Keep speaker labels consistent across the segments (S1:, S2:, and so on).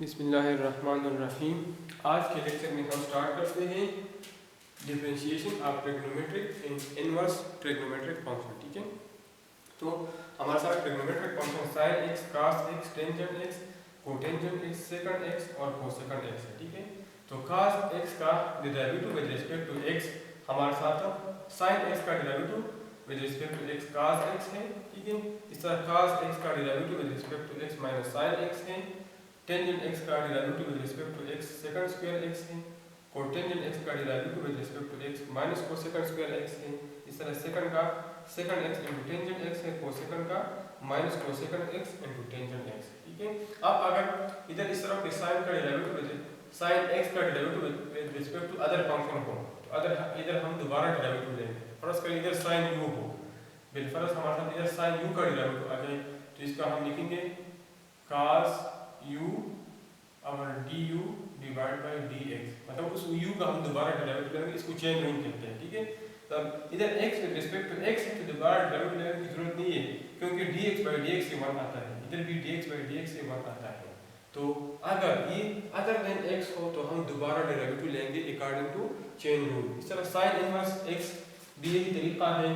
S1: बिस्मिल्लाहिर्रहमानिर्रहीम। आज के लेक्चर में हम स्टार्ट करते हैं differentiation of trigonometric in inverse trigonometric function. ठीक है, तो हमारे साथ trigonometric function sine x, cos x, tangent x, cotangent x, secant x और कोसेकंड एक्स है। ठीक है, तो कॉस एक्स का derivative with respect to x हमारे साथ साइन एक्स का derivative with respect to x cos x है। ठीक है, इस तरह कॉस एक्स का derivative with respect to x minus sine x है। टेंजेंट एक्स का derivative with respect to x second square x है। कोटेंजेंट एक्स का derivative with respect to x minus cosecant square x है। इस तरह second का second x into tangent x है, cosecant का minus cosecant x into tangent x. ठीक है, अब अगर इधर इस तरफ साइन का डेरिवेटिव साइन एक्स का derivative with respect to other function हो तो अदर इधर हम दोबारा डेरिवेटिव लेंगे। फर्स्ट करें इधर साइन यू हो, बिलफर्ज हमारे साथ इधर साइन यू का डेरिवेटिव आ जाए तो इसका हम लिखेंगे cos u और du डिवाइड बाय dx, मतलब उस u का हम दोबारा डेरिवेटिव लेंगे, इसको चेंज नहीं करते हैं। ठीक है, तब इधर x with respect to x है तो दोबारा डेरिवेटिव लेने की जरूरत नहीं है क्योंकि dx बाय dx से 1 आता है, इधर भी dx बाय dx से 1 आता है। तो अगर ये अदर देन x हो तो हम दोबारा डेरिवेटिव लेंगे अकॉर्डिंग टू चेन रूल। इस तरह sin इनवर्स x भी यही तरीका है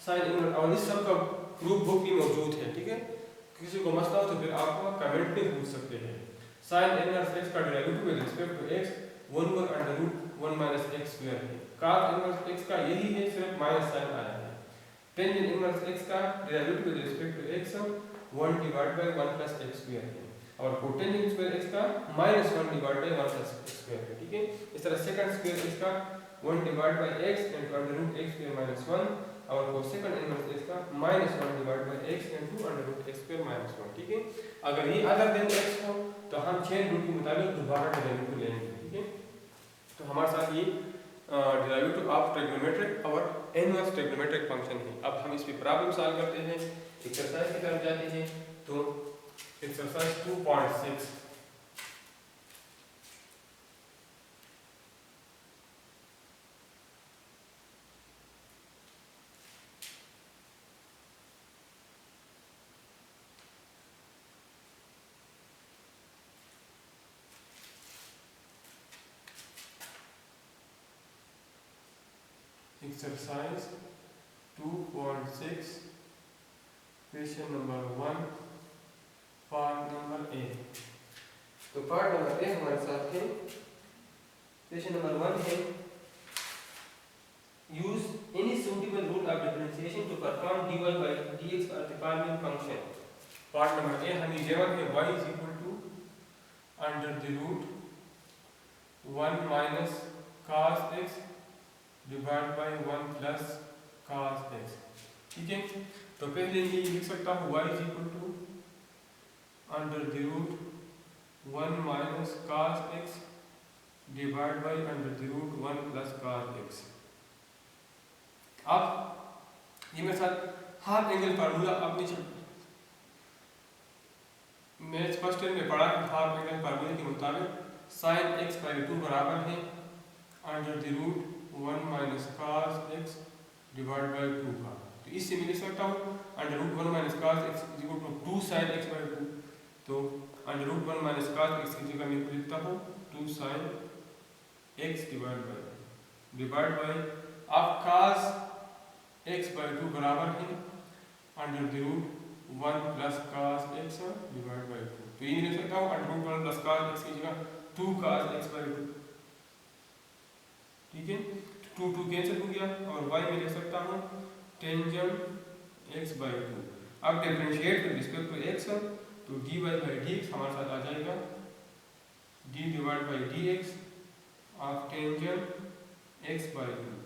S1: sin इनवर्स, और इस सब का प्रूफ बुक में मौजूद है। ठीक है, किसी को मसला हो तो फिर आप कमेंट में पूछ सकते हैं। sin इनवर्स x का derivative with respect to x 1 over under root 1 minus x square है। cos इनवर्स x का यही है, सिर्फ माइनस साइन आया है। टेंजेंट इनवर्स x का derivative with respect to x 1 divide by 1 plus x square है और कोटेंजेंट स्क्वायर x का minus 1 divide by 1 plus x square है। ठीक है, इस तरह सेकंड स्क्वायर x का 1 divide by x into under root x square minus 1 और कोसेकंड इनवर्स x का -1 divide by x into under root x square minus 1। ठीक है, अगर ये अदर देन x हो तो हम चेन रूल के मुताबिक दोबारा डेरिवेटिव लेंगे। ठीक है, तो हमारे साथ ये डेरिवेटिव ऑफ ट्रिग्नोमेट्रिक और इनवर्स ट्रिग्नोमेट्रिक फंक्शन है। अब हम इस पे प्रॉब्लम सॉल्व करते हैं, एक्सरसाइज की तरफ जाते हैं। तो exercise 2.6 exercise 2.6 question number 1 part number ए। तो पार्ट नंबर ए हमारे साथ है, क्वेश्चन नंबर 1 है use any suitable rule of differentiation to perform dy by dx for the following function. Part number A हमें गिवन है y is equal to under the root 1 minus cos x divide by 1 plus cos x। ठीक है, तो पहले ये लिख सकता हूँ y is equal to under the root 1 minus cos x divide by under the root 1 plus cos x। अब ये मेरे साथ हाफ एंगल फार्मूला अपने मैंने फर्स्ट ईयर में पढ़ा कि हाफ एंगल फार्मूले के मुताबिक sin x बाय 2 बराबर है under the root 1 minus cos x divide by 2 का। तो इससे मैं लिख सकता हूँ under root 1 minus cos x is equal to 2 sin x by 2। तो under root 1 minus cos x की जगह मैं लिखता हूँ 2 sin x डिवाइड बाय अब cos x बाय 2 बराबर है under the root 1 plus cos x divide by 2। तो ये लिख सकता हूँ under root 1 plus cos x की जगह 2 cos x बाय 2। ठीक है, 2 2 कैंसिल हो गया और y में लिख सकता हूँ टेंजेंट x बाय 2। अब differentiate with respect to x तो dy बाय dx हमारे साथ आ जाएगा d divide by dx of tangent x by 2।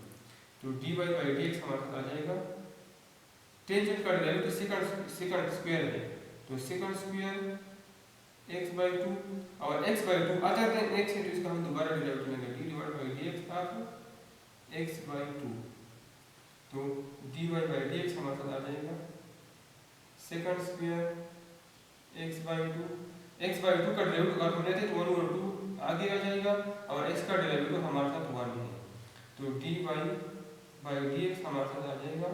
S1: तो dy बाय dx हमारे साथ आ जाएगा, टेंजेंट का डेरिवेटिव सेकंड स्क्वायर है तो सेकंड स्क्वायर x बाय 2 और x by 2 other than x है तो इसका हम दोबारा डेरिवेटिव लेंगे d divide by dx of x by 2। तो dy बाय dx हमारे साथ आ जाएगा secant square x by 2। x by 2 का डेरिवेटिव अगर हम लेते तो 1 ओवर 2 आगे आ जाएगा और x का डेरिवेटिव हमारे साथ 1 है तो dy बाय dx हमारे साथ आ जाएगा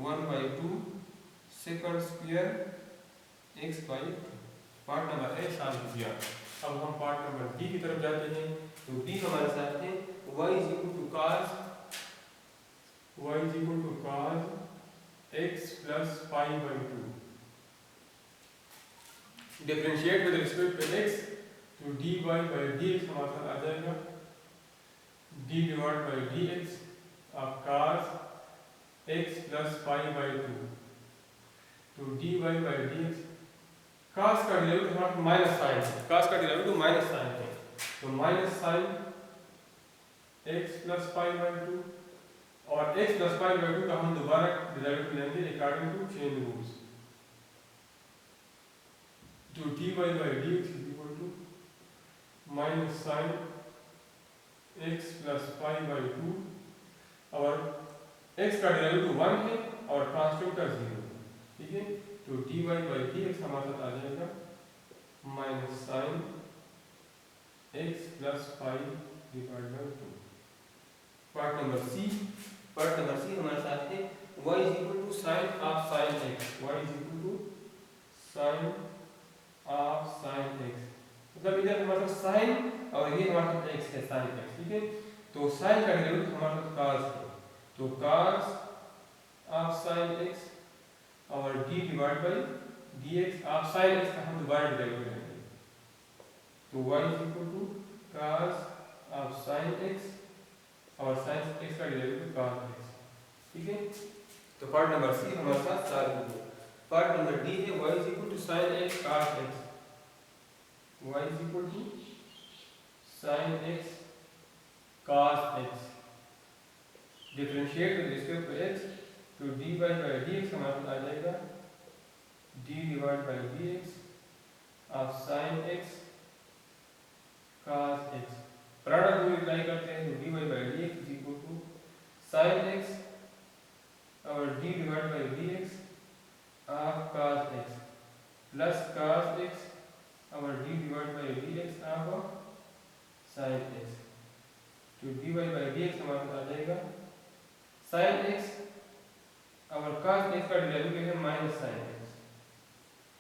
S1: 1 by 2 second square x by 2। Part number A solve किया। अब हम पार्ट नंबर बी की तरफ जाते हैं। तो बी हमारे साथ है y is equal to cos x plus pi by 2। Differentiate with respect to x, तो dy बाई dx हमारे साथ आ जाएगा d divide by dx of cos x plus pi by 2। तो dy बाई dx, cos का derivative हमारा minus sine है, cos का डेरिवेटिव माइनस साइन है, तो minus sine x plus pi by 2 और x प्लस पाई बाई 2 का हम दोबारा डेरिवेटिव लेंगे अकॉर्डिंग टू चेन रूल्स। तो dy by dx is equal to minus sine x plus pi by 2 और x का डेरिवेटिव 1 है और कांस्टेंट का 0 है, ठीक है। तो dy बाई dx हमारे साथ आ जाएगा minus sine x plus pi divide by 2। Part number C हमारे साथ है y is equal to sine of sine x, y is equal to sine of sine x, मतलब इधर हमारे पास साइन और ये हमारे पास x है, साइन x, ठीक है। तो साइन का डेरिवेटिव हमारे पास cos है, तो cos ऑफ साइन x और d divide by dx of sine x का हम दोबारा डेरिवेटिव लेंगे। तो y is equal to cos of sine x और साइन x का डेरिवेटिव cos x, ठीक है। तो पार्ट नंबर सी हमारे साथ सॉल्व हो गया। पार्ट नंबर डी है y is equal to sin x cos x, y is equal to sin x cos x। Differentiate with respect to x, तो dy by dx हमारे पास आ जाएगा d divide by dx of sin x cos x। Product को apply करते हैं, तो dy by dx is equal to sin x और d divide by dx of cos x plus cos x और d divide by dx of sin x। तो dy by dx हमारे पास आ जाएगा sin x और cos x का derivative है माइनस sin x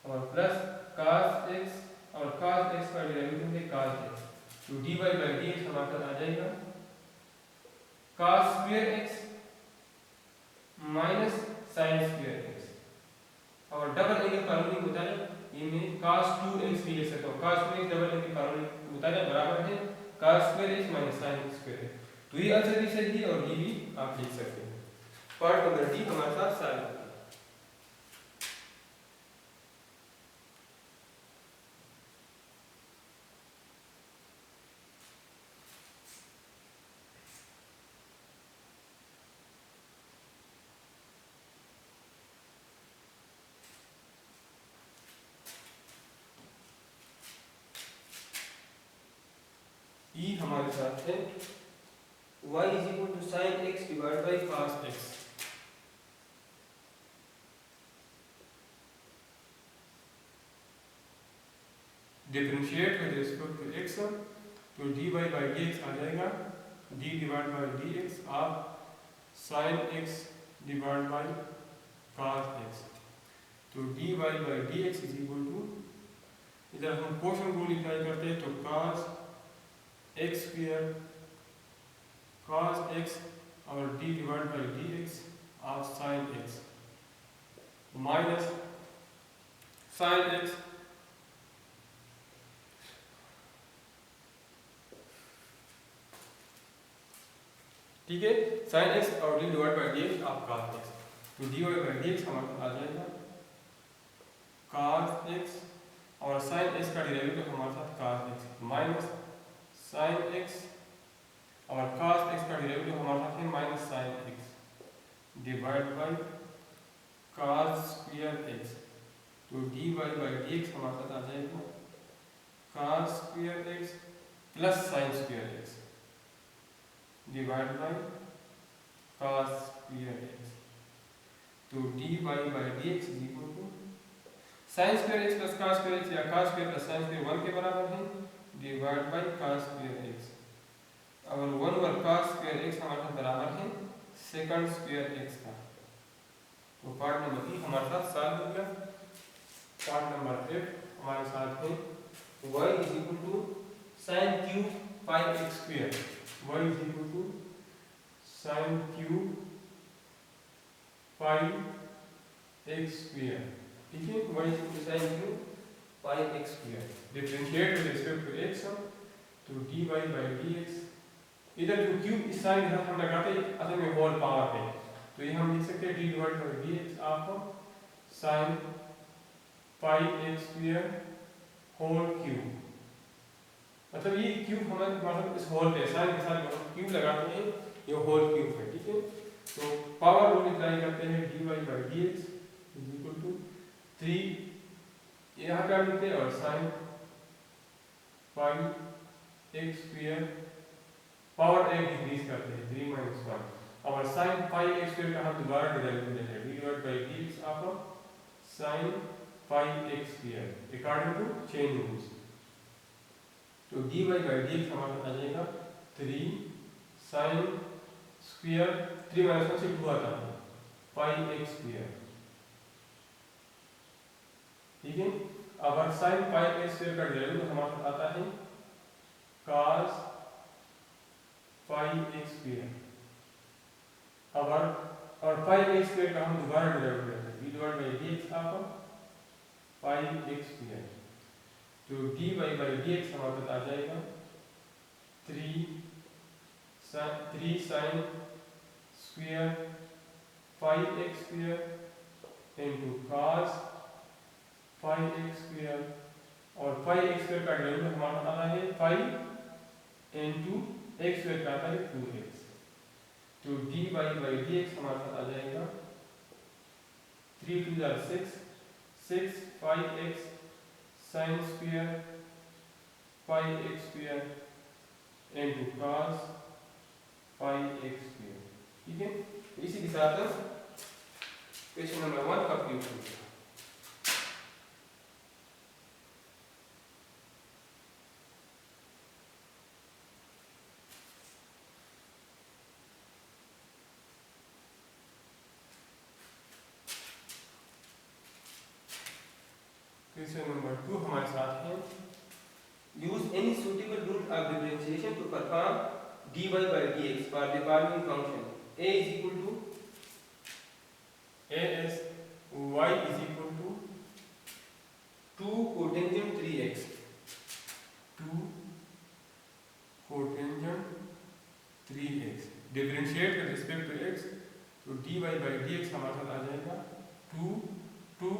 S1: और प्लस cos x और cos x का डेरिवेटिव है cos x। तो dy बाई dx हमारे पास आ जाएगा cos square x minus sin square x और डबल एंगल कानूनी होता है, ये मैं cos 2x भी लिख सकता हूँ, cos 2x डबल एंगल कानूनी होता है बराबर है cos square x minus sin square x। तो ये आंसर भी सही है और ये भी आप लिख सकते हैं। पार्ट नंबर डी हमारे साथ सॉल्व हो गया। ई हमारे साथ है y is equal to sin x divide by cos x। Differentiate with respect to x, तो dy बाई dx आ जाएगा d divide by dx of sin x divide by cos x। तो dy by dx is equal to, इधर हम quotient rule apply करते हैं, तो cos x square cos x और d divide by dx of sin x minus sin x ठीक है, sin x और d divide by dx of cos x। तो dy बाई dx हमारे पास आ जाएगा cos x और sin x का डेरिवेटिव हमारे साथ cos x minus sin x और cos x का डेरिवेटिव हमारे साथ है minus sin x divide by cos square x। तो dy बाई dx हमारे साथ आ जाएगा cos square x plus sin square x divide by cos square x। तो dy by dx is equal to sin square x plus cos square x या cos square plus sin square 1 के बराबर है divide by cos square x और 1 over cos square x हमारे साथ बराबर है सेकंड स्क्वायर x का। तो पार्ट नंबर ई हमारे साथ सॉल्व हो गया। पार्ट नंबर 8 हमारे साथ है y is equal to sine cube pi x square, y is equal to sine cube pi x square, ठीक है। y is equal to sine cube pi x square, differentiate with respect to x, तो dy by dx, इधर जो cube इस sign के साथ हम लगाते हैं असल में होल पावर है, तो ये हम लिख सकते हैं d divide by dx of sine pi x square whole cube, मतलब ये क्यूब हमारे मतलब इस होल पे साइन के साथ जो हम क्यूब लगाते हैं ये होल क्यूब है, ठीक है। तो पावर रूल अप्लाई करते हैं dy by dx is equal to 3 यहाँ पे हम लिखते हैं और sine pi x square power एक डिक्रीज करते हैं 3 माइनस 1 और साइन पाई एक्स स्क्वायर का हम दोबारा डेरिवेटिव लेते हैं dy divide by dx of sine pi x square according to chain rules, तो dy बाई dx हमारा आ जाएगा 3 साइन स्क्वायर 3 माइनस 1 से 2 आता है पाई एक्स स्क्वायर, ठीक है। अब साइन पाई एक्स स्क्वायर का डेरिवेटिव हमारे पास आता है cos पाई एक्स स्क्वायर, और पाई एक्स स्क्वायर का हम दोबारा डेरिवेटिव लेते हैं d divide by dx of pi x square, तो dy बाई dx हमारे पास आ जाएगा 3 sign square pi x square into cos pi x square, और पाई एक्स स्क्वायर का डेरिवेटिव हमारा आता है पाई इनटू एक्स स्क्वायर का आता है 2x, तो dy बाई dx हमारे पास आ जाएगा 3 2 6 pi x sine square pi x square into cos pi x square, ठीक है। इसी के साथ क्वेश्चन नंबर 1 कंप्लीट हो गया। क्वेश्चन नंबर 2 हमारे साथ है, use any suitable rule of differentiation to perform dy by dx for the following function a is equal to as y is equal to 2 cotangent 3x, 2 cotangent 3x, differentiate with respect to x, तो dy by dx हमारे साथ आ जाएगा 2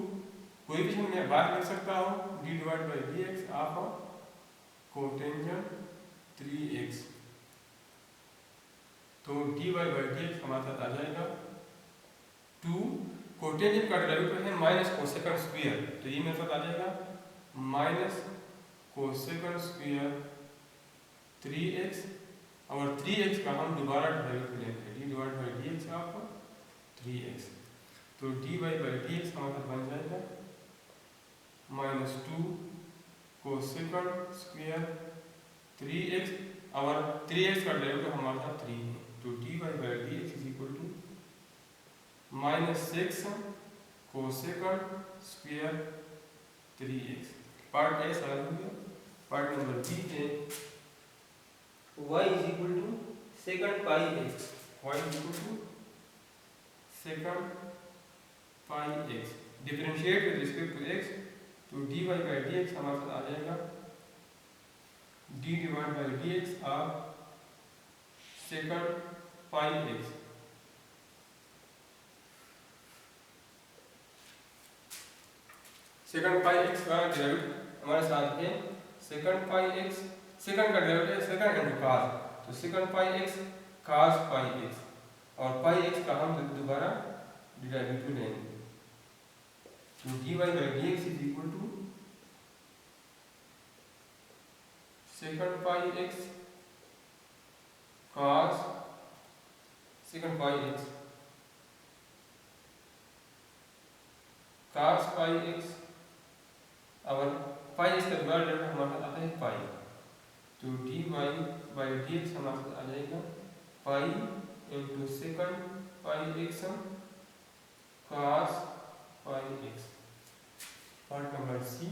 S1: कोई भी मैं बात कर सकता हूँ d divide by dx of cotangent 3x, तो dy बाई dx हमारे साथ आ जाएगा 2 कोटेंजेंट का डेरिवेटिव है माइनस कोसेकंड स्क्वायर, तो ये मेरे साथ आ जाएगा माइनस कोसेकंड स्क्वायर 3x, और 3x का हम दोबारा डेरिवेटिव लेंगे d divide by dx of 3x, तो dy बाई dx हमारे साथ बन जाएगा माइनस 2 कोसेकंड स्क्वायर 3x, और 3x का डेरिवेटिव हमारे साथ 3 है, तो dy by dx is equal to minus 6 cosecant square 3x। Part A solve हो गया। पार्ट नंबर बी है y is equal to second pi x, y is equal to second pi x, differentiate with respect to x, तो dy by dx हमारे पास आ जाएगा d divide by dx of second pi x, second pi x का derivative हमारे साथ है second pi x, second का डेरिवेटिव सेकंड इनटू cos, तो second pi x cos pi x, और पाई x का हम दोबारा डेरिवेटिव लेंगे, तो dy by dx is equal to second pi x cos secant pi x cos pi x, और पाई x का दोबारा डेरिवेटिव हमारे पास आता है पाई, तो dy बाई dx हमारे पास आ जाएगा pi into secant pi x cos pi x। Part number C,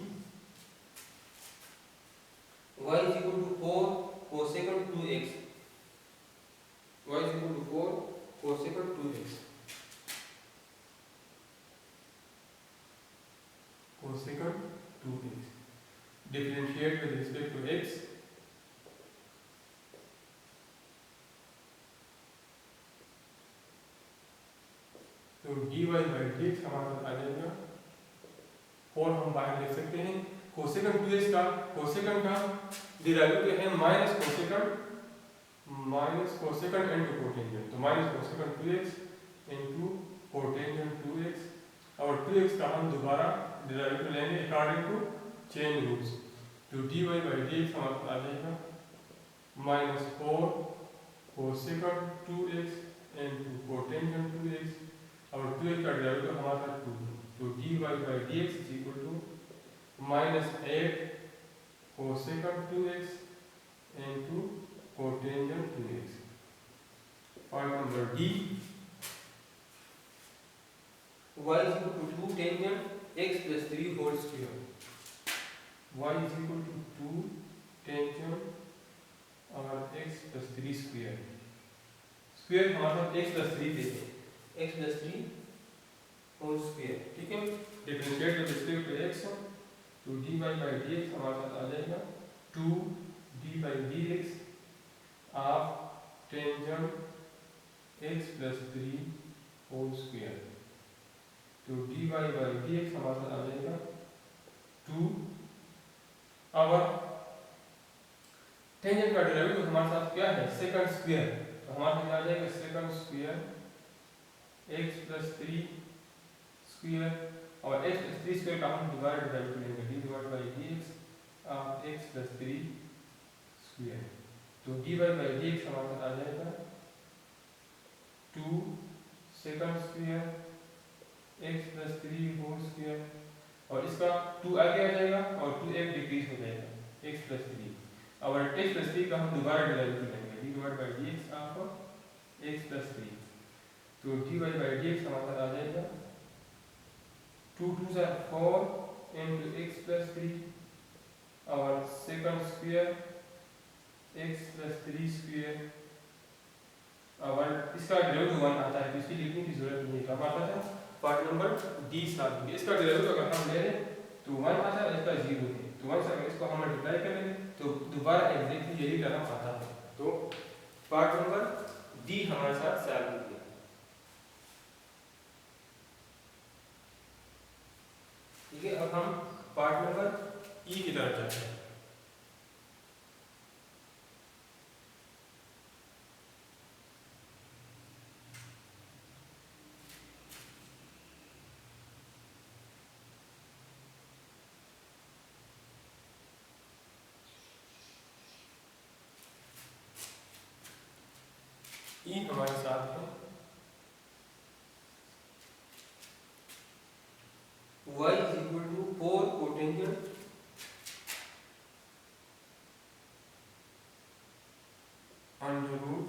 S1: 4 cosecant 2x, y is equal to 4 cosecant 2x, cosecant 2x. Differentiate with respect to x. तो dy by dx हमारे पास आ जाएगा 4, हम बाहर लिख सकते हैं कोसेकंड 2x का, कोसेकंड का डेरिवेटिव है माइनस कोसेकंड इनटू कोटेंजेंट, तो minus cosecant 2x into cotangent 2x और 2x का हम दोबारा डेरिवेटिव लेंगे अकॉर्डिंग टू चेन रूल्स, तो dy by dx हमारे पास आ जाएगा minus 4 cosecant 2x into cotangent 2x और 2x का डेरिवेटिव हमारे पास 2, तो dy by dx is equal to minus 8 cosecant 2x into cotangent 2x. Point number D. Y is equal to 2 tangent x plus 3 whole square. Y is equal to 2 tangent और x plus 3 square. Square हमारे पास x plus 3 देते हैं, x plus 3 whole square, ठीक है। Differentiate with respect to x, तो dy by dx हमारे पास आ जाएगा 2 d by dx of tangent x plus 3 whole square, तो dy by dx हमारे पास आ जाएगा 2, अब टेंजेंट का डेरिवेटिव हमारे साथ क्या है सेकंड स्क्वायर, तो हमारे पास आ जाएगा secant square x plus 3 square और x plus 3 स्क्वायर का हम दोबारा डिवाइड करेंगे d divide by dx of x plus 3 square, तो dy by dx हमारे पास आ जाएगा 2 second square x plus 3 whole square और इसका 2 आगे आ जाएगा और 2 एक डिक्रीज हो जाएगा x plus 3 और x plus 3 का हम दोबारा डिवाइड करेंगे d divide by dx of x plus 3, तो dy by dx हमारे पास आ जाएगा 2 2 are 4 into x plus 3 और second square x plus 3 square और इसका डेरिवेटिव 1 आता है, तो इसकी लिखने की जरूरत नहीं है, हमारे पास है पार्ट नंबर डी साथ में इसका डेरिवेटिव अगर हम ले लें तो 1 आता है और इसका 0 है, तो 1 से अगर इसको हम मल्टीप्लाई करेंगे तो दोबारा एग्जैक्टली यही टर्म आता है, तो पार्ट नंबर डी हमारे साथ सॉल्व हो गया, ठीक है। अब हम पार्ट नंबर ई की तरफ जाते हैं। ई हमारे साथ है y is equal to 4 cotangent under root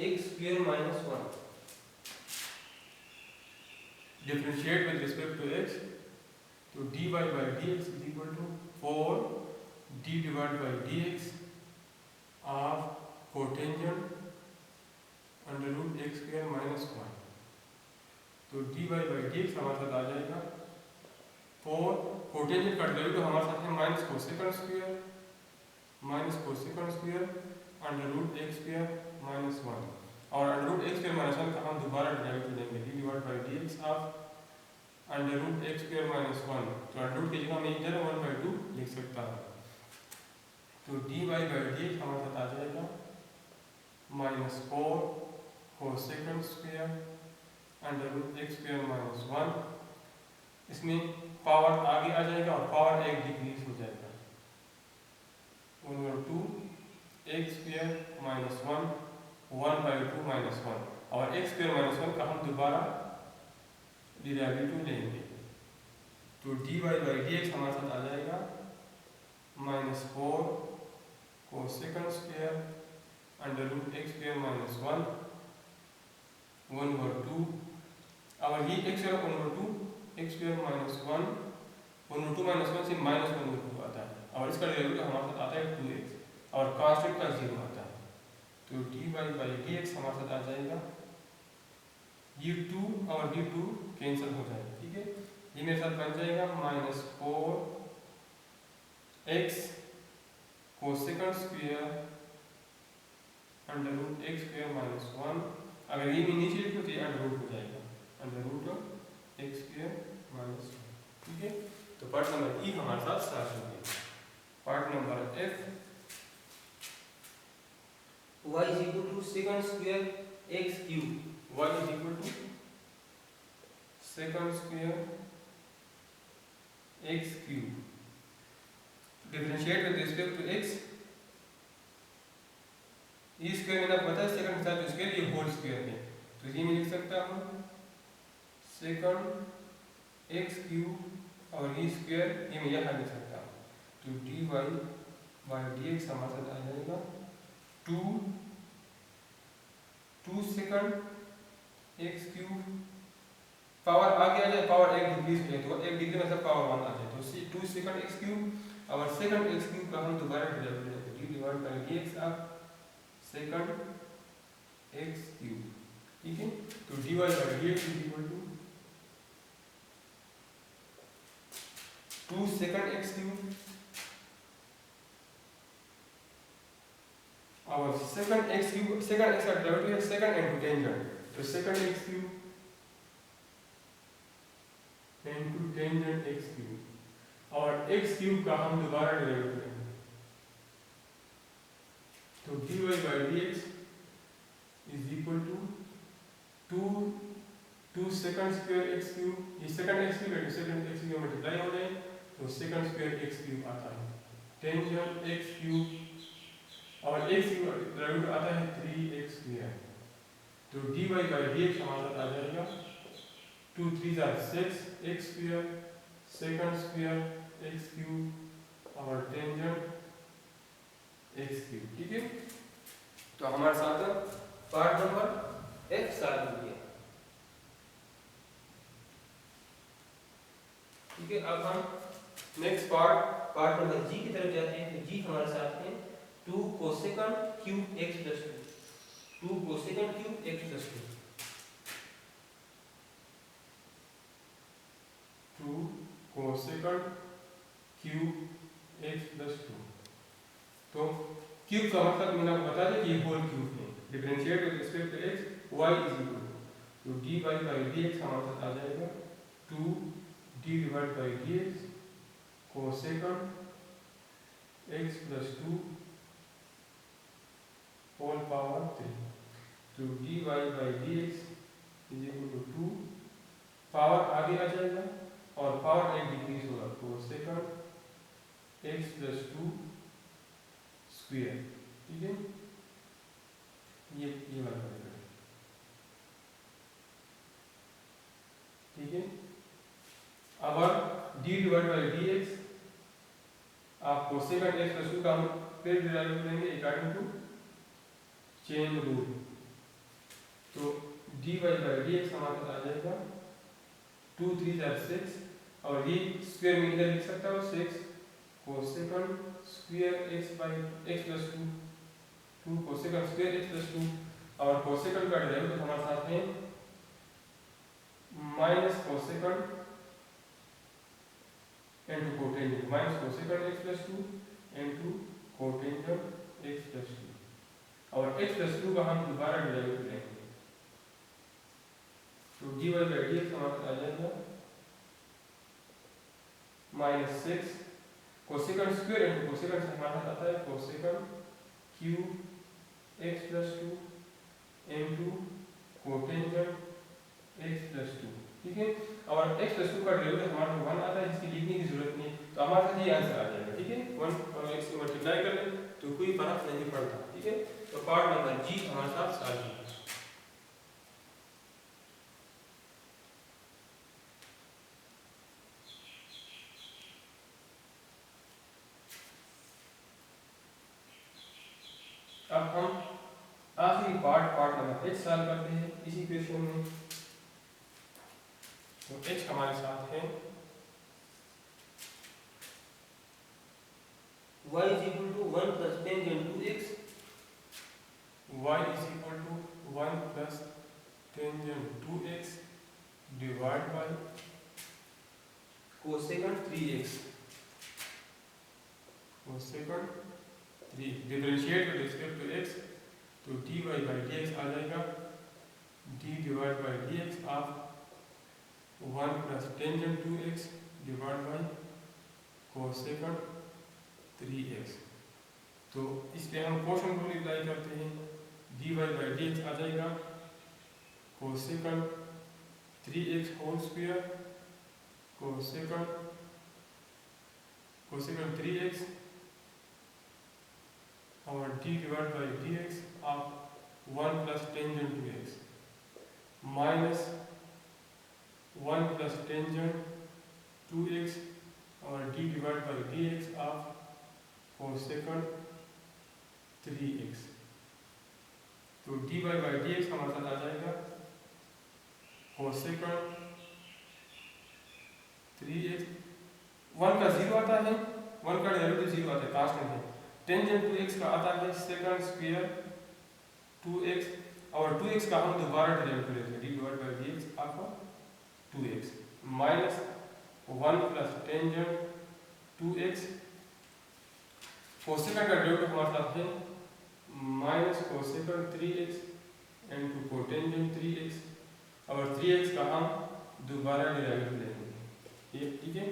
S1: x square minus 1. Differentiate with respect to x, तो dy by dx is equal to 4 d divided by dx of cotangent under root x square minus 1, तो dy by dx हमारे साथ आ जाएगा 4 cotangent का derivative हमारे साथ है minus cosecant square under root x square minus 1 और under root x square minus 1 का हम दोबारा डेरिवेटिव लेंगे d divide by dx of under root x square minus 1, तो अंडर रूट की जगह मैं इधर 1/2 लिख सकता हूँ, तो dy by dx हमारे साथ आ जाएगा minus 4 cosecant square under root x square minus 1, इसमें पावर आगे आ जाएगा और पावर एक डिक्रीज हो जाएगा 1/2 x स्क्वायर माइनस 1 1/2 माइनस 1 और x स्क्वायर माइनस 1 का हम दोबारा डेरिवेटिव लेंगे, तो dy by dx हमारे साथ आ जाएगा minus 4 cosecant square under root x square minus 1 1/2 और ये x square 1/2 x square minus 1 1/2 minus 1 से माइनस 1/2 आता है, और इसका डेरिवेटिव हमारे साथ आता है 2x और कांस्टेंट का 0 आता है, तो dy/dx हमारे साथ आ जाएगा, ये 2 और ये 2 कैंसिल हो जाएगा, ठीक है। ये मेरे साथ बन जाएगा -4x cosecant square under root x square -1, अगर ये मैं नीचे लिखूँ तो ये अंडर रूट हो जाएगा, under root of x square -1, ठीक है। तो पार्ट नंबर ई हमारे साथ स्टार्ट हो गया। Part number F,
S2: y is equal to secant square x cube,
S1: y is equal to secant square x cube, differentiate with respect to x, E square मैंने पता है सेकंड के साथ स्क्वायर, ये होल स्क्वायर है, तो ये मैं लिख सकता हूँ सेकंड x क्यूब और ई स्क्वायर, ये मैं यहाँ लिख सकता हूँ, तो dy/dx हमारे साथ आ जाएगा 2 सेकंड x क्यूब, पावर आगे आ जाए, पावर 1 डिक्रीज हो जाए, तो 1 डिग्री में सब पावर 1 आ जाए, तो 2 सेकंड x क्यूब और सेकंड x क्यूब का हम दोबारा डेरिवेटिव लेंगे, d/dx of second x cube, ठीक है। तो dy/dx is equal to 2 second x cube और second x cube, second x का डेरिवेटिव है सेकंड इनटू टेंजेंट, तो second x cube into tangent x cube और x क्यूब का हम दोबारा डेरिवेटिव लेंगे, तो dy/dx is equal to 2 second square x cube, ये सेकंड x क्यूब है, सेकंड x क्यूब मल्टीप्लाई हो जाए तो सेकंड स्क्वायर x क्यूब आता है, टेंजेंट x क्यूब और x क्यूब डेरिवेटिव आता है 3x स्क्वायर, तो dy/dx हमारे साथ आ जाएगा 2 3 6 x square second square x cube और टेंजेंट x क्यूब, ठीक है। तो हमारे साथ पार्ट नंबर
S2: f सॉल्व हो गया,
S1: ठीक है। अब हम नेक्स्ट पार्ट
S2: नंबर g की तरफ जाते हैं, तो g हमारे साथ है 2 cosecant cube x plus 2, 2 cosecant cube x plus
S1: 2 cosecant cube x plus 2, तो क्यूब का मतलब मैंने आपको बता दिया कि ये होल क्यूब है, differentiate with respect to x, y is equal to dy/dx हमारे साथ आ जाएगा 2d/dx cosecant x plus 2 whole power 3, तो dy/dx is equal to 2, power आगे आ जाएगा और पावर 1 डिक्रीज होगा, कोसेकंड x प्लस 2 स्क्वायर, ठीक है। ये वाला पड़ेगा, ठीक है। अब d/dx आप कोसेकंड x प्लस 2 का हम फिर डेरिवेटिव लेंगे अकॉर्डिंग टू चेन रूल, तो dy/dx हमारे पास आ जाएगा 2 3 6 और ये स्क्वायर में इधर लिख सकता हूँ 6 cosecant square x plus 2, 2 cosecant square x plus 2 और कोसेकंड का डेरिवेटिव हमारे साथ है minus cosecant into cotangent, minus cosecant x plus 2 into cotangent x plus 2 और x प्लस 2 का हम दोबारा डेरिवेटिव लेंगे, तो dy/dx हमारे पास आ जाएगा -6 कोसेकंड स्क्वायर इनटू कोसेकंड से हमारे पास आता है cosecant cube x plus 2 into cotangent x plus 2, ठीक है। और x प्लस 2 का डेरिवेटिव हमारे पास 1 आता है, जिसकी लिखने की जरूरत नहीं, तो हमारे पास ये आंसर आ जाएगा, ठीक है। 1 और x से मल्टीप्लाई कर लें तो कोई फर्क नहीं पड़ता, ठीक है। तो पार्ट नंबर जी हमारे साथ सॉल्व है। अब हम आखिरी पार्ट नंबर h सॉल्व करते हैं इसी क्वेश्चन में, तो h हमारे साथ है
S2: y is equal to 1 plus tangent 2x
S1: y is equal to 1 plus tangent 2x divided by
S2: cosecant 3x.
S1: cosecant 3 differentiate with respect to x तो dy by dx आ जाएगा d divide by dx of 1 plus tangent 2x divide by cosecant 3x। तो इस पे हम question rule apply करते हैं, dy by dx आ जाएगा cosecant 3x whole square cosecant 3x और d divided by dx of 1 plus tangent 2x minus 1 plus tangent 2x और d divided by dx of cosecant 3x। तो dy by dx हमारे साथ आ जाएगा cosecant 3x, 1 का 0 आता है, 1 का डेरिवेटिव 0 आता है, कांस्टेंट है। टेंजेंट 2x का आता है सेकंड स्क्वायर 2x और 2x का हम दोबारा डेरिवेटिव लेते हैं d डिवाइड बाय dx आपका 2x minus 1 plus tangent 2x कोसेकंट का डेरिवेटिव हमारे साथ है minus कोसेकंट 3x into cotangent 3x और 3x का हम दोबारा डेरिवेटिव लेंगे, ये ठीक है,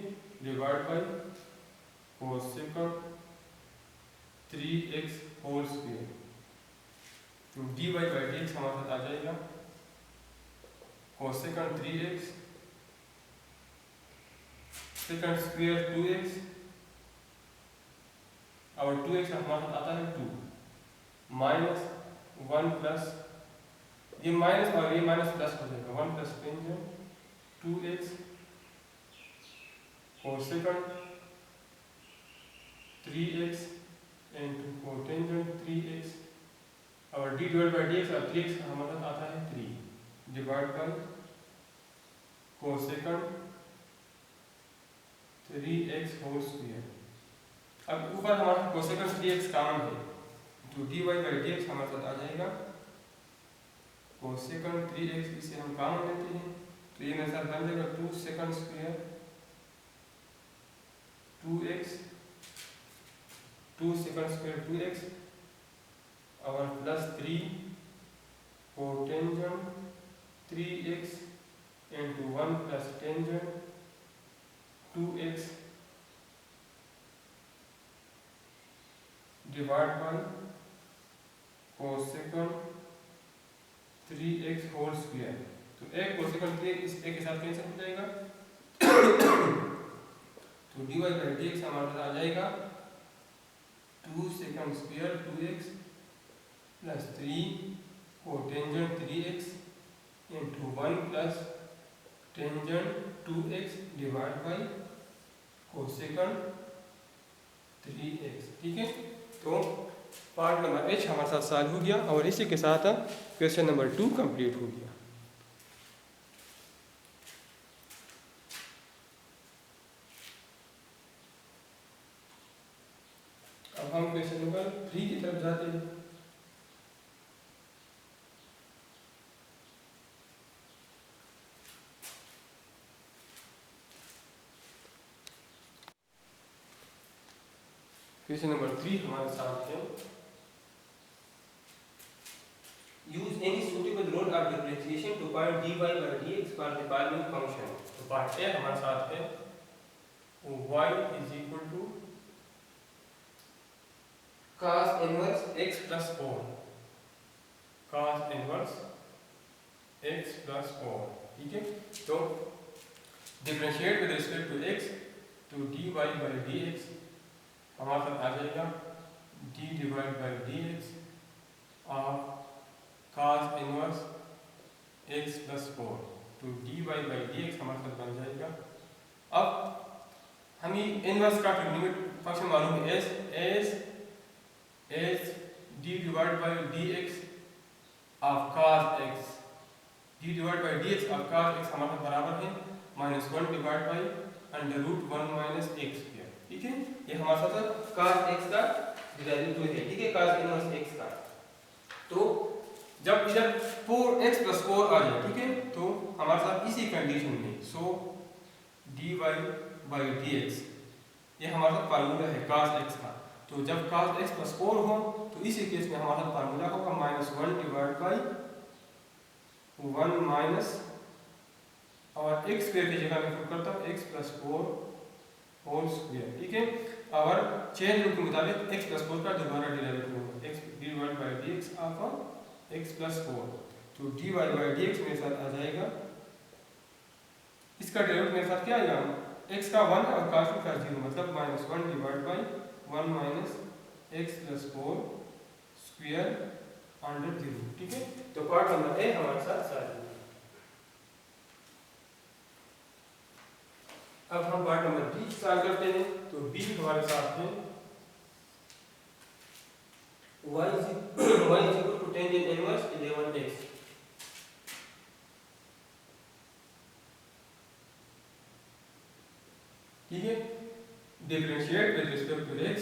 S1: divide by cosecant 3x whole square. तो dy by dx हमारे साथ आ जाएगा कोसेकंट 3x सेकंड स्क्वायर 2x और 2x हमारे साथ आता है 2 माइनस 1 प्लस ये माइनस और ये माइनस प्लस हो जाएगा 1 plus tangent 2x कोसेकंट 3x into cotangent 3x और d divided by dx और 3x का हमारे साथ आता है 3 divide by cosecant 3x whole square. अब ऊपर हमारा cosecant 3x कॉमन है तो dy by dx हमारे साथ आ जाएगा cosecant 3x, इसे हम कॉमन लेते हैं तो ये मेरे साथ बन जाएगा 2 second square 2x 2 second square 2x और plus 3 cotangent 3x into 1 plus tangent 2x divide by cosecant 3x whole square. तो एक कोसेकंट 3 इस एक के साथ कैंसिल हो जाएगा तो dy by dx हमारे साथ आ जाएगा 2 second square 2x plus 3 cotangent 3x into 1 plus tangent 2x divide by cosecant 3x, ठीक है। तो पार्ट नंबर H हमारे साथ सॉल्व हो गया और इसी के साथ क्वेश्चन नंबर 2 कंप्लीट हो गया। अब हम क्वेश्चन नंबर 3 की तरफ जाते हैं। क्वेश्चन नंबर 3 हमारे साथ है
S2: use any suitable rule of differentiation to find dy by dx for the following function।
S1: तो पार्ट ए हमारे साथ है y is equal to cos inverse x plus 4 cos inverse x plus 4, ठीक है। तो differentiate with respect to x तो dy by dx हमारे साथ आ जाएगा d divide by dx of cos inverse x plus 4 तो dy by dx हमारे साथ बन जाएगा। अब हमें इनवर्स का ट्रिग्नोमेट्रिक फंक्शन मालूम है as d divide by dx of cos x, d divide by dx of cos x हमारे साथ बराबर है -1 divide by under root 1 minus x square, ठीक है, ये हमारे साथ cos x का डेरिवेटिव है, ठीक है, cos इनवर्स x का। तो जब इधर 4x + 4 आ जाए, ठीक है, तो हमारे साथ इसी कंडीशन में सो dy/dx ये हमारे साथ फार्मूला है cos x का। तो जब cos x + 4 हो तो इसी केस में हमारा फार्मूला होगा -1/1 और x स्क्वायर की जगह में पुट करता हूँ x + 4 होल स्क्वायर, ठीक है। और चेन रूल के मुताबिक x + 4 का दोबारा डेरिवेटिव होगा x dy/dx ऑफ x + 4। तो dy/dx मेरे साथ आ जाएगा, इसका डेरिवेटिव मेरे साथ क्या आएगा, x का 1 और cos का 0, मतलब -1/1 x + 4 स्क्वायर अंडर 0, ठीक है। तो पार्ट नंबर ए हमारे साथ सॉल्व हो गया। अब हम पार्ट नंबर बी सॉल्व करते हैं। तो बी हमारे साथ है y = tan इनवर्स 11x, ठीक है। Differentiate with respect to x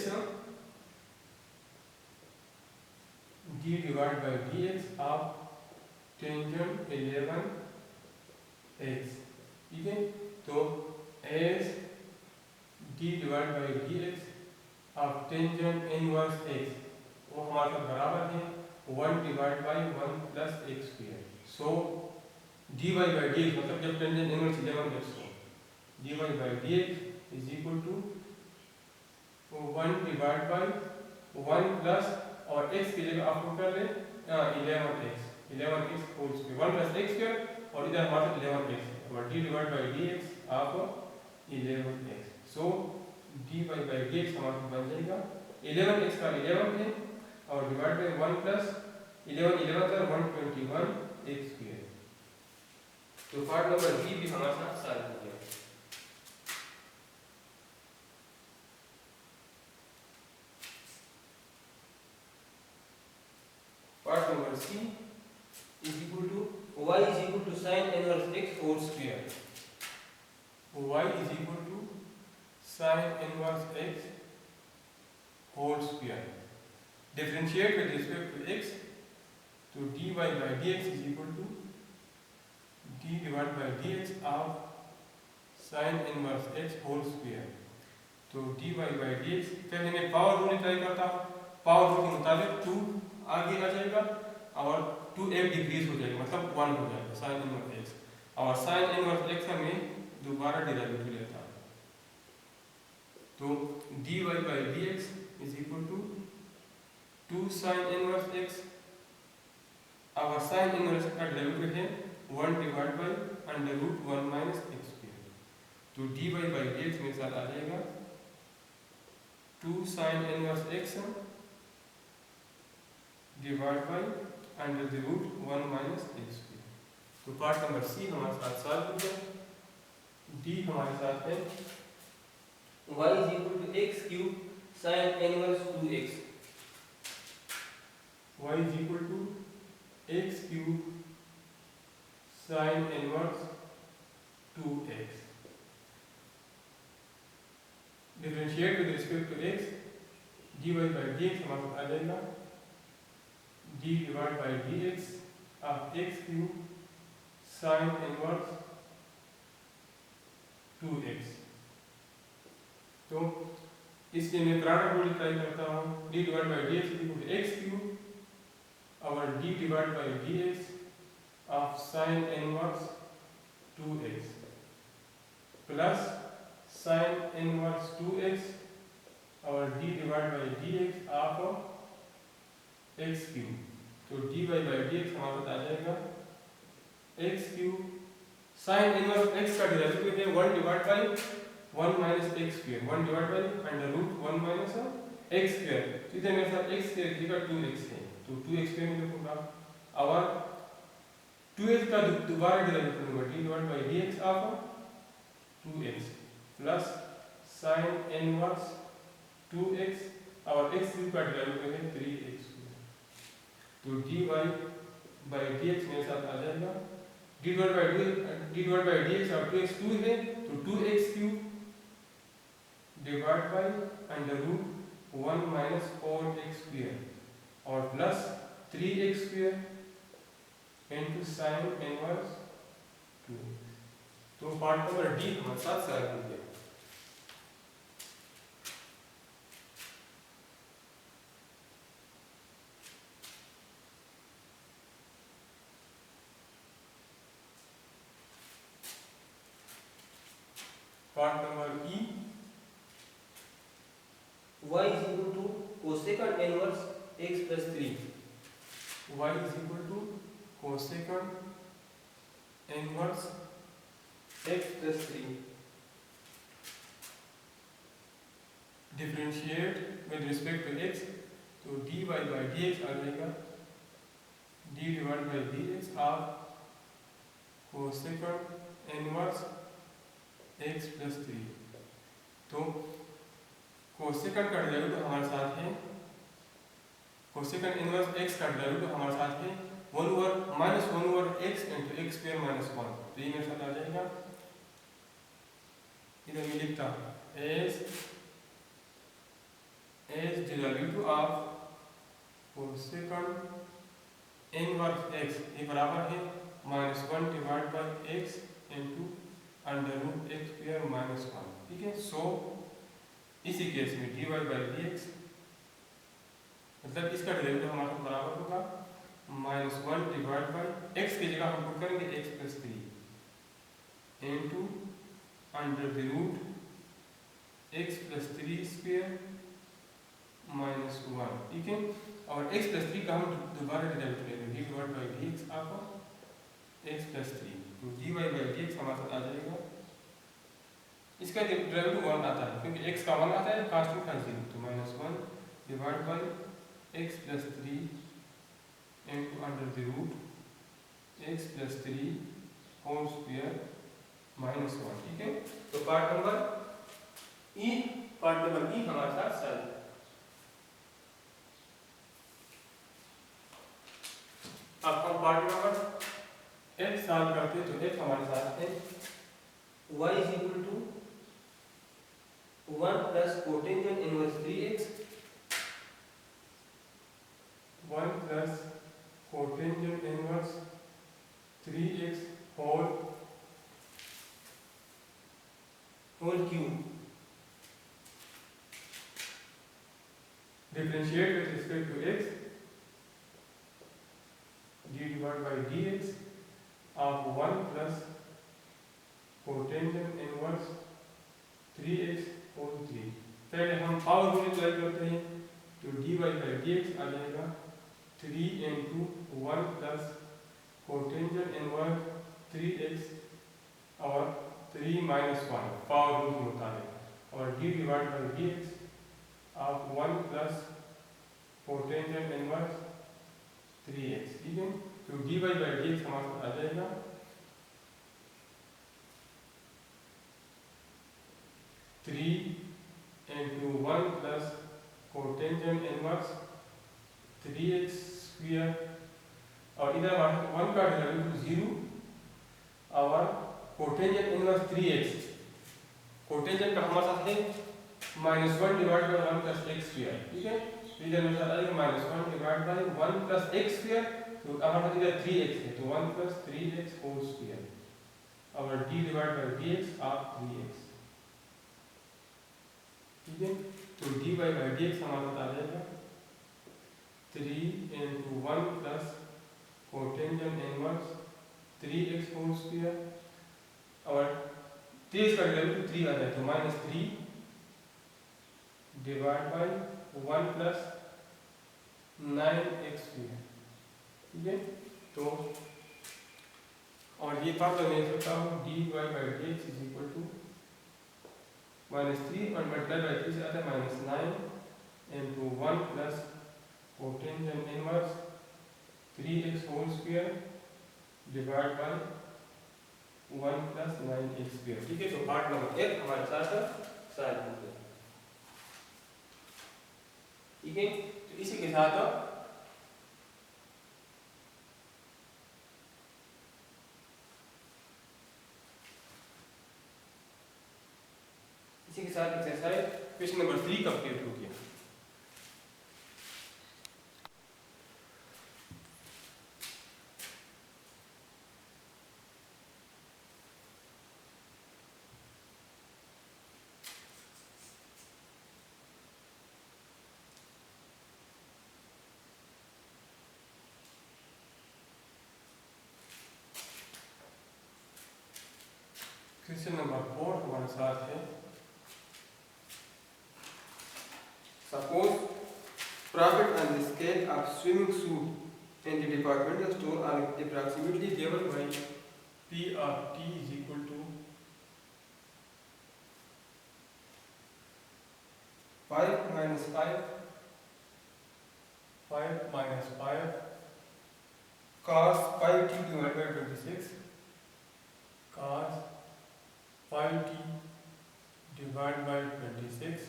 S1: d/dx of tangent 11x, ठीक है। तो as d/dx of tangent inverse x वो हमारे साथ बराबर है 1/1 + x²। सो dy/dx मतलब जब टेंजेंट इनवर्स 11x हो, dy/dx is equal to 1/1 plus और x की जगह आप कर ले 11x होल स्क्वायर 1 + x² और इधर हमारे साथ 11x और d/dx of 11x। So dy/dx हमारा बन जाएगा 11x का 11 है और डिवाइड बाय 1 प्लस 11 का 121 x²। तो पार्ट नंबर बी भी हमारे साथ सॉल्व हो गया। Part number C is equal to y = sin inverse x whole square, y = sin inverse x whole square. Differentiate with respect to x, तो dy/dx is equal to d/dx of sin inverse x whole square. तो dy/dx पहले मैं power rule apply करता हूँ, power rule के मुताबिक 2 आगे आ जाएगा और 2 डिक्रीज हो जाएगा, मतलब 1 हो जाएगा sin इनवर्स x, और sin इनवर्स x का मैं दोबारा डेरिवेटिव लेता हूँ। तो dy/dx is equal to 2 sin inverse x, और sin इनवर्स का डेरिवेटिव है 1/√1 - x²। तो dy/dx मेरे साथ आ जाएगा 2 sin inverse x divide by √1 - x²। तो पार्ट नंबर सी हमारे साथ सॉल्व हो गया। डी हमारे साथ है
S2: y = x³ sin inverse 2x,
S1: y = x³ sin inverse 2x। Differentiate with respect to x, dy/dx हमारे पास आ जाएगा d/dx of x³ sin inverse 2x। तो इसलिए मैं प्रोडक्ट रूल अप्लाई करता हूँ, d/dx = x³ और d/dx of sin inverse 2x plus sin inverse 2x और d/dx ऑफ x³। तो dy/dx हमारे पास आ जाएगा x³ sin इनवर्स x का डेरिवेटिव है 1/1 - x², 1/√1 - x²। तो इधर मेरे साथ x² की जगह 2x है, तो 2x² में लिखूंगा और 2x का दोबारा डेरिवेटिव लूंगा d/dx of 2x plus sin inverse 2x और x³ का डेरिवेटिव है 3x²। तो dy/dx मेरे साथ आ जाएगा d/dx और 2x 2 है, तो 2x³ divide by under root 1 minus 4x square और plus 3x square into sine inverse 2x। तो पार्ट नंबर डी हमारे साथ सॉल्व हो गया। Part number E,
S2: y is equal to cosecant inverse x plus 3।
S1: y is equal to cosecant inverse
S2: x plus 3
S1: differentiate with respect to x, तो dy by dx आ जाएगा d divide by dx of cosecant inverse x plus 3। तो cosecant का derivative हमारे साथ है, cosecant inverse x का derivative हमारे साथ है 1 over minus 1 over x into x square minus 1। तो ये मेरे साथ आ जाएगा, इधर मैं लिखता हूँ as derivative of cosecant inverse x ये बराबर है minus 1 divide by x into under root x square minus 1। ठीक है, सो इसी केस में dy बाई dx मतलब इसका डेरिवेटिव हमारे साथ बराबर होगा माइनस 1 डिवाइड बाई x की जगह हम पुट करेंगे x plus 3 into under the root x plus 3 square minus 1। ठीक है, और x प्लस 3 का हम दोबारा डेरिवेटिव लेंगे डी डिवाइड बाई dx आपका x plus 3 dy by dx हमारे साथ आ जाएगा। इसका डेरिवेटिव 1 आता है क्योंकि x का 1 आता है कांस्टेंट का 0, तो minus 1 divide by x plus 3 into under the root x plus 3 whole square minus 1। ठीक है, तो पार्ट नंबर ई हमारे साथ सॉल्व है। अब हम पार्ट नंबर x सॉल्व करते हैं, तो x हमारे साथ है
S2: y is equal to 1 plus cotangent inverse 3x
S1: 1 plus cotangent inverse 3x whole
S2: cube
S1: differentiate with respect to x d divided by dx of 1 plus cotangent inverse 3x whole 3। पहले हम power multiply करते हैं, तो dy by dx आ जाएगा 3 इंटू 1 plus cotangent inverse 3x और 3 minus 1 power rule के मुताबिक, और d divide by dx of 1 plus cotangent inverse 3x। ठीक है, तो dy बाई dx हमारे पास आ जाएगा 3 इंटू 1 plus cotangent inverse 3x square, और इधर हमारे 1 का डेरिवेटिव 0 और कोटेंजेंट इनवर्स 3x, कोटेंजेंट का हमारे साथ है minus 1 divide by 1 plus x square. ठीक है, तो इधर मेरे साथ आएगा minus 1 divide by 1 plus x square, तो हमारे पास इधर 3x है, तो 1 प्लस 3x होल स्क्वायर और d divide by dx of 3x। ठीक है, तो dy बाई dx हमारे पास आ जाएगा 3 इंटू 1 plus cotangent inverse 3x whole square, और 3 का डेरिवेटिव 3 आ जाए तो minus 3 divide by 1 plus 9x square. ठीक है, तो और ये पार्ट मैं लिख सकता हूँ dy by dx is equal to minus 3 और मल्टीप्लाई बाई 3 से आता है minus 9 into 1 plus cotangent inverse 3x whole square divide by 1 plus 9x square. ठीक है, तो पार्ट नंबर 1 हमारे साथ सॉल्व हो गया। ठीक है, तो इसी के साथ एक्सरसाइज टी कंप्लीट हो गया। क्वेश्चन नंबर 4 हमारे साथ है। Suppose profit on the scale of swimming suit in the departmental store are approximately given by P of T is equal to 5 minus 5 cos pi t divided by 26 cos pi t divided by 26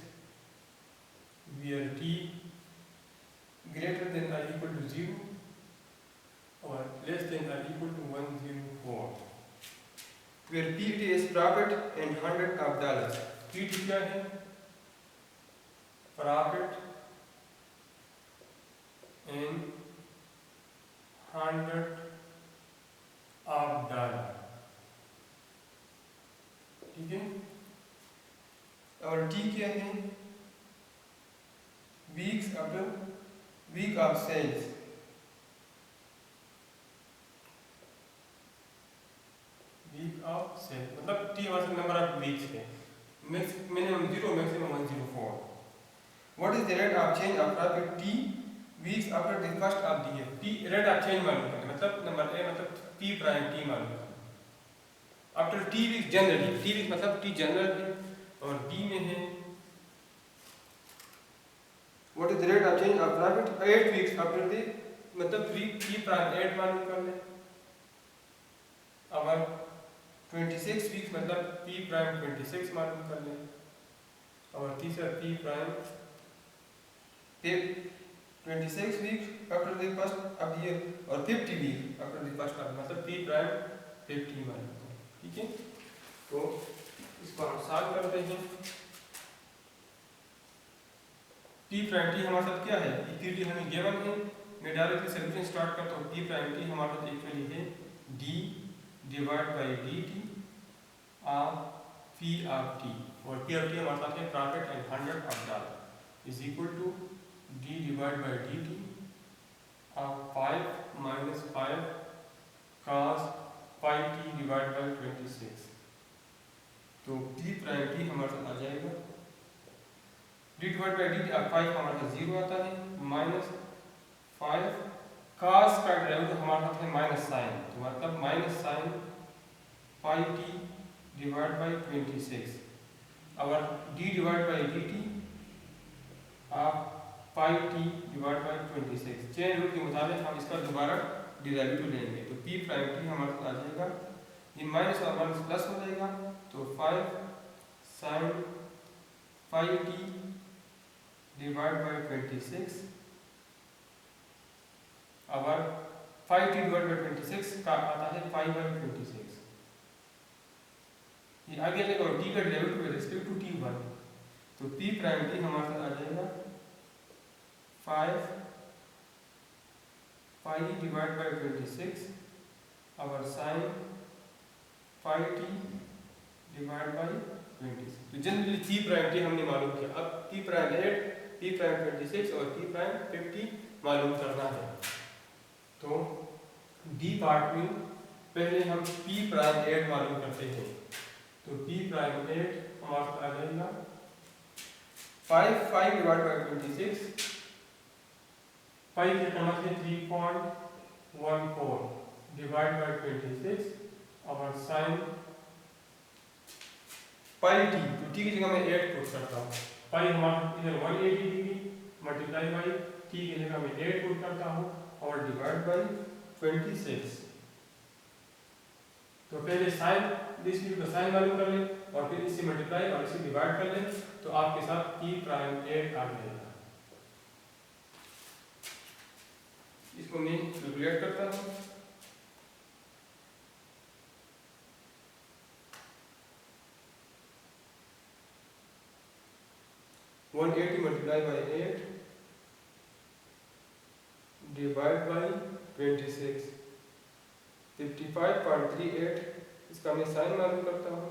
S1: where t greater than or equal to 0 or less than or equal to 104 where PT is profit in hundred of dollars। PT क्या है? Profit in $100 ठीक है। और T क्या है? Week of sales. Week of sale मतलब T हमारे number of weeks है। Minimum 0 maximum 104। What is the rate of change of profit T weeks after the first of the year. T rate of change मालूम करना मतलब number A मतलब P prime T मालूम करना। After T weeks generally T weeks मतलब T general है और D में है what is the rate of change of profit 8 weeks after the मतलब P प्राइम 8 मालूम कर ले। अब 26 वीक्स मतलब P प्राइम 26 मालूम कर ले। और तीसरा P prime 26 weeks after the first of year और 50 week after the first of मतलब P प्राइम 50 मालूम कर। ठीक है, तो इसको हम सॉल्व करते हैं। P प्राइम T हमारे साथ क्या है? इक्विटी हमें गिवन है। मैं डायरेक्टली सॉल्यूशन स्टार्ट करता हूँ। P प्राइम T हमारे साथ इक्वली है D divide by dt of P of T और P ऑफ T हमारे साथ है profit in $100 is equal to D divide by dt of 5 minus 5 cos pi t divide by 26। तो P prime T हमारे साथ आ जाएगा D divide by dt of 5 हमारे साथ 0 आता है माइनस 5 cos का डेरिवेटिव हमारे साथ है माइनस साइन तो मतलब minus sine pi t divide by 26 और d डिवाइड बाई dt आप pi t divide by 26 chain rule के मुताबिक हम इसका दोबारा डेरिवेटिव लेंगे तो p प्राइम t हमारे साथ आ जाएगा ये माइनस और माइनस प्लस हो जाएगा तो 5 sign pi t divide by 26 और 5t डिवाइड बाई 26 का आता है 5 बाई 26। ये आगे चलेगा और t का derivative with respect to t1 तो p प्राइम t हमारे साथ आ जाएगा 5 पाई डिवाइड बाई 26 और sin 5t डिवाइड बाई 26। तो जनरली p प्राइम t हमने मालूम किया। अब p प्राइम 8 p प्राइम 26 और p प्राइम 50 मालूम करना है। तो D पार्ट में पहले हम P प्राइम 8 मालूम करते हैं तो P प्राइम 8 हमारा आ जाएगा 5 डिवाइड बाई 26 5 की कीमत है 3.14 डिवाइड बाई 26 और साइन पाई टी तो टी की जगह मैं 8 पुट करता हूँ। पाई हमारा इधर 180 डिग्री मल्टीप्लाई बाई टी की जगह मैं 8 पुट करता हूँ और डिवाइड बाई 26। तो पहले साइन दिस का साइन मालूम कर लें और फिर इससे मल्टीप्लाई और इसे डिवाइड कर लें तो आपके साथ P प्राइम 8 आ जाएगा। इसको मैं कैलकुलेट करता हूँ। 180 मल्टीप्लाई बाई 8 डिवाइड बाई 26 55.38। इसका मैं साइन मालूम करता हूँ।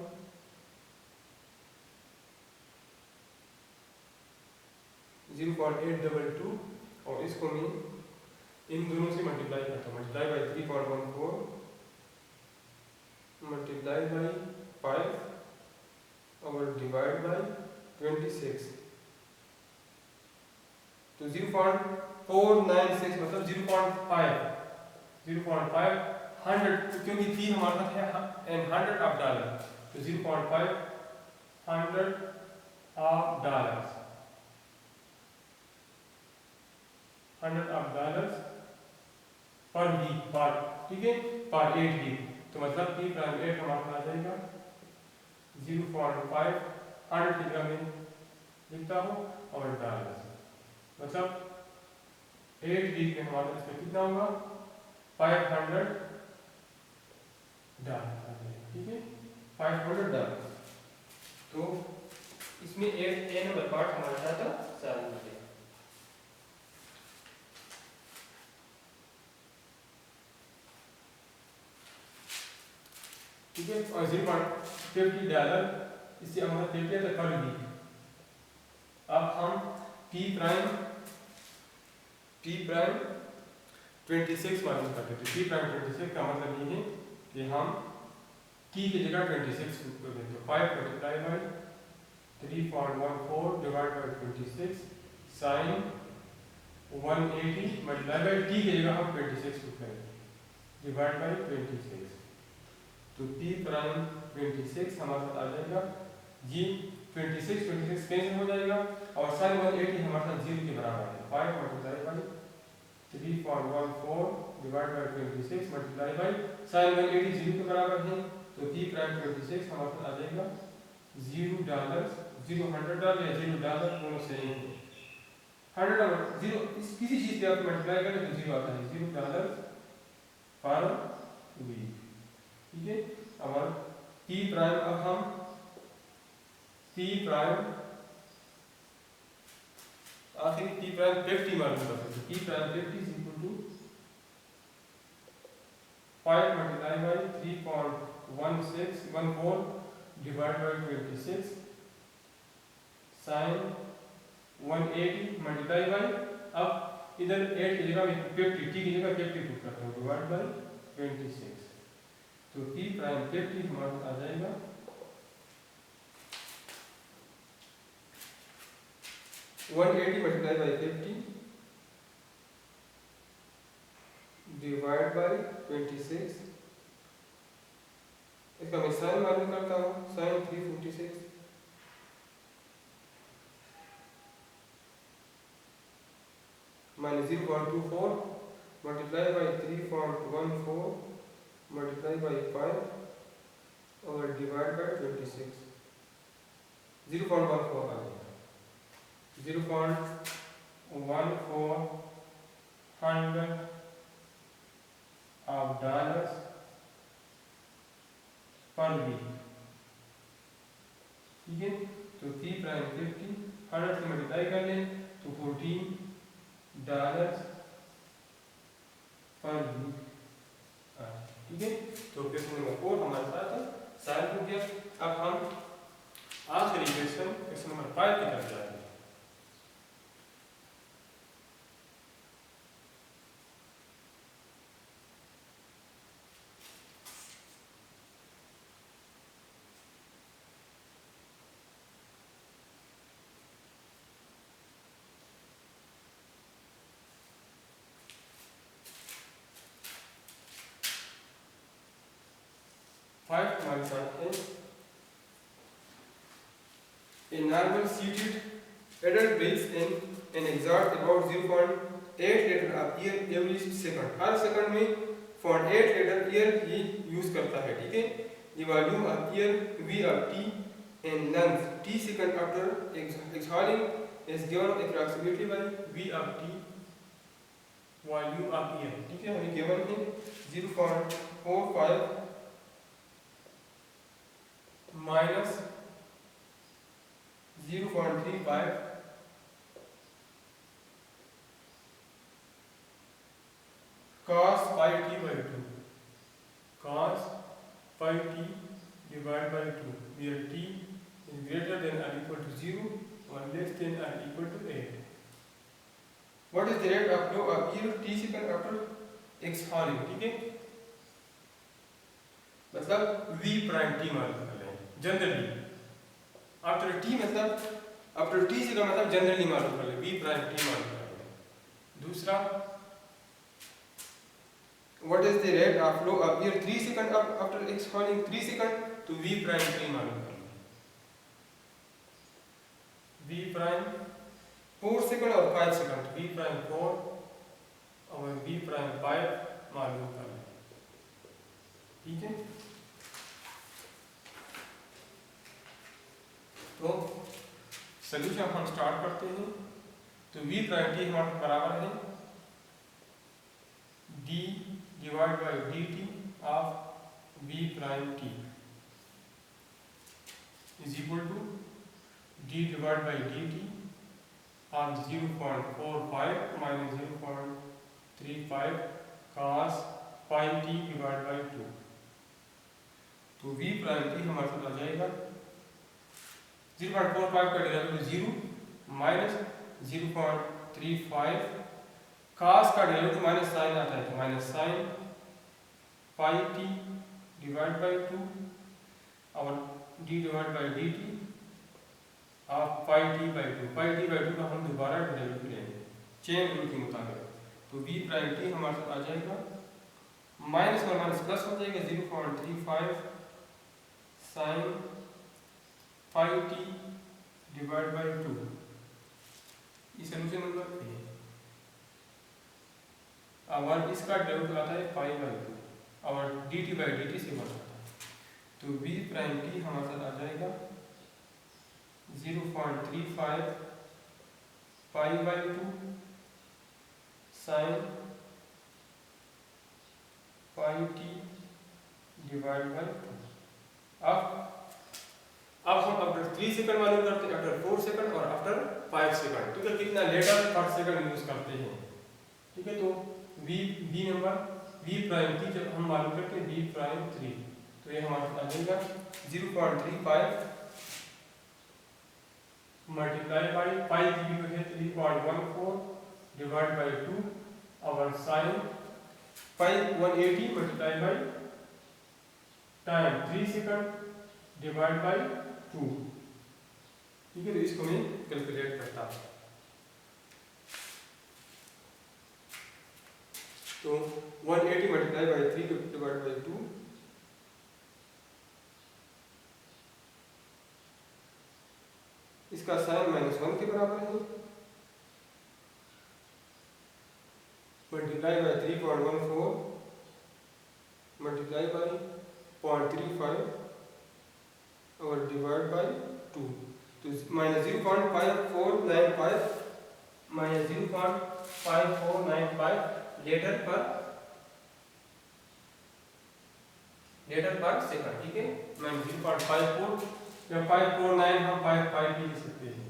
S1: 0.822 और इसको मैं इन दोनों से मल्टीप्लाई करता हूँ। मल्टीप्लाई बाई 3.14 मल्टीप्लाई बाई 5 और डिवाइड बाई 26। तो 0.496 मतलब 0.5 100, क्योंकि 3 हमारे साथ है एंड 100 ऑफ डॉलर, तो 0.5 100 of dollars 100 of dollars per week, per ठीक है, पर 8 वीक। तो मतलब P प्राइम 8 हमारे पास आ जाएगा 0.5 100 की जगह में लिखता हूँ और डॉलर्स, मतलब 8 वीक में हमारे पास कितना होगा 500 डॉलर, ठीक है, 500 डॉलर। तो इसमें ए नंबर पार्ट हमारे साथ सारा मिलेगा। ठीक है, और 0.50 डॉलर इससे हमारा देखते हैं पर वीक। अब हम P प्राइम 26 मालूम करते थे। P प्राइम 26 का मतलब ये है कि हम की की जगह 26 को देते हैं। 5 multiply by 3.14 divide by 26 sine 180 multiply by T की जगह हम 26 को करेंगे डिवाइड बाई 26। तो P प्राइम 26 हमारे साथ आ जाएगा जी 26 कैंसिल हो जाएगा और साइन 180 हमारे साथ 0 के बराबर है। 5 multiply by 3.14 divide by 26 multiply by sine 180 0 के बराबर है। तो P प्राइम 26 हमारे पास आ जाएगा $0 $100 या $0 दोनों सेम है। 100 और 0 किसी चीज पे आप मल्टीप्लाई करें तो 0 आता है, $0 पर वीक, ठीक है। और P प्राइम, अब हम P प्राइम आखिर P प्राइम 50 मालूम कर सकते हैं। P prime 50 is equal to 5 multiply by 3.1614 divide by 26 sine 180 multiply by, अब इधर 8 की जगह में 50 T की जगह 50 पुट करता हूँ डिवाइड बाई 26। तो P प्राइम 50 हमारे आ जाएगा 180 मल्टीप्लाई बाई 50 डिवाइड बाई 26। इसका मैं साइन मालूम करता हूँ, sine 356 minus 0.24 multiply by 3.14 multiply by 5 और डिवाइड बाई 26। 0.14 आ गया, 0.14 100 ऑफ डॉलर्स पर वीक, ठीक है। तो P प्राइम 50 100 से मल्टीप्लाई कर लें तो $14 पर वीक, ठीक है। तो क्वेश्चन नंबर 4 हमारे साथ सॉल्व हो गया। अब हम आखिरी क्वेश्चन नंबर 5 की तरफ जाते हैं। हमारे साथ है a normal seated adult breathes in and exerts about 0.8 liter of air every second। Her second में 0.8 लीटर एयर ही यूज करता है, ठीक है। The volume of air V of T in lungs T second after exhaling is given approximately by V of T volume of air, ठीक है। हमें given है 0.45 minus 0.35 five T by to, cos phi t divided by 2, where t is greater than or equal to 0 or less than or equal to 8. What is the rate of flow of air t second after exhaling? ठीक है, मतलब v prime t मालूम कर लें generally, after t मतलब after t second मतलब generally मालूम कर लें, v प्राइम t मालूम कर लें। दूसरा, what is the rate of flow of air 3 second after exhaling 3 second, तो v प्राइम 3 मालूम कर लें, v प्राइम 4 सेकंड और 5 सेकंड, v प्राइम 4 और v प्राइम 5 मालूम कर लें। ठीक है, तो सॉल्यूशन हम स्टार्ट करते हैं। तो v प्राइम t हमारे बराबर है d divide by dt of v prime t is equal to d divide by dt on 0.45 minus 0.35 cos pi t divided by 2, तो v प्राइम t हमारे साथ आ जाएगा 0.45 का डेरिवेटिव 0 माइनस 0.35, cos का डेरिवेटिव माइनस साइन आता है तो minus sine pi t divide by 2 और d divide by dt of pi T by two, pi T by two का हम दोबारा डेरिवेटिव लेंगे चेन रूल के मुताबिक, तो v प्राइम t हमारे साथ आ जाएगा माइनस और माइनस प्लस हो जाएगा 0.35 sign pi t divide by 2, इस सोल्यूशन नंबर पे और इसका डेरिवेटिव आता है पाई बाई 2 और dt बाई dt से बना था, तो v प्राइम t हमारे साथ आ जाएगा 0.35 पाई by 2 sign pi t divide by 2। अब हम आफ्टर 3 सेकंड मालूम करते हैं, आफ्टर 4 सेकंड और आफ्टर 5 सेकंड, ठीक है, कितना लेटर पर सेकंड यूज करते हैं। ठीक है, तो v number v prime t जब हम मालूम करते हैं v प्राइम 3, तो ये हमारे पास आ जाएगा 0.35 मल्टीप्लाई बाई पाई की वैल्यू है 3.14 डिवाइड बाई 2 और sine pi 180 multiply by time 3 second divide by 2। ठीक है, तो इसको मैं कैलकुलेट करता हूँ, तो 180 मल्टीप्लाई बाई 3 डिवाइड बाई 2 इसका साइन -1 के बराबर है मल्टीप्लाई बाई 3.14 मल्टीप्लाई बाई 0.35 और डिवाइड बाई 2, तो माइनस 0.5495 माइनस 0.5495 लीटर पर सेकंड। ठीक है, माइनस 0.54 या 549 हम 55 भी लिख सकते हैं,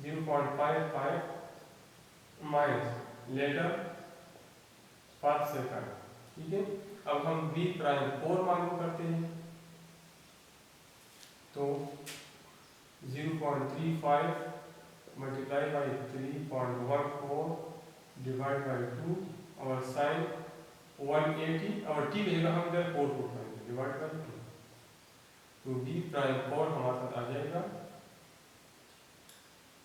S1: 0.55 माइनस लीटर पर सेकंड। ठीक है, अब हम v प्राइम 4 मालूम करते हैं, तो 0.35 मल्टीप्लाई बाई 3.14 डिवाइड बाई 2 और साइन 180 और t की जगह हम इधर 4 पुट करेंगे डिवाइड बाई 2, तो v प्राइम 4 हमारे साथ आ जाएगा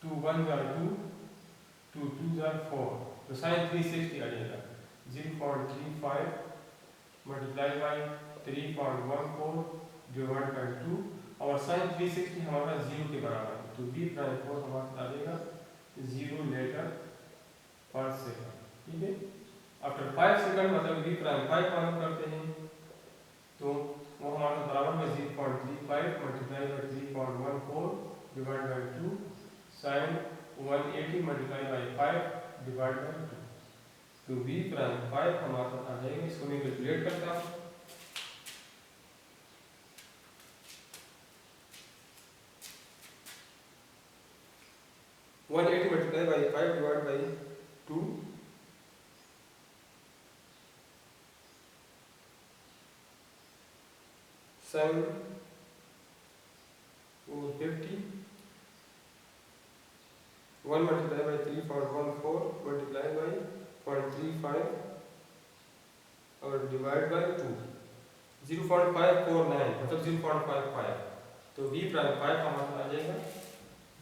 S1: 2 1 जार 2 2 2 जार 4, तो साइन 360 आ जाएगा 0.35 मल्टीप्लाई बाई 3.14 डिवाइड बाई 2 और साइन 360 हमारे पास 0 के बराबर है, तो v प्राइम 4 हमारे पास आ जाएगा 0 लीटर पर सेकंड। ठीक है, आफ्टर 5 सेकंड मतलब v प्राइम 5 मालूम करते हैं, तो वो हमारे बराबर में 0.35 multiply by 3.14 divide by 2 sine 180 multiply by 5 divide by 2, तो v प्राइम 5 हमारे साथ आ जाएगा। इसको मैं कैलकुलेट करता हूँ, one 180 multiply by 5 divide by 2 sin 450 1 multiplied by 3.14 multiplied by 0.35 और डिवाइड बाय 2 0.549 मतलब 0.55 तो v प्राइम 5 का मतलब आ जाएगा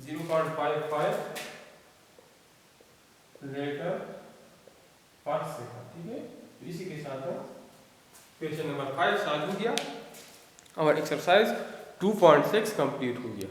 S1: 0.55 लीटर पर सेकंड। ठीक है, तो इसी के साथ क्वेश्चन नंबर 5 सॉल्व हो गया और एक्सरसाइज 2.6 कंप्लीट हो गया।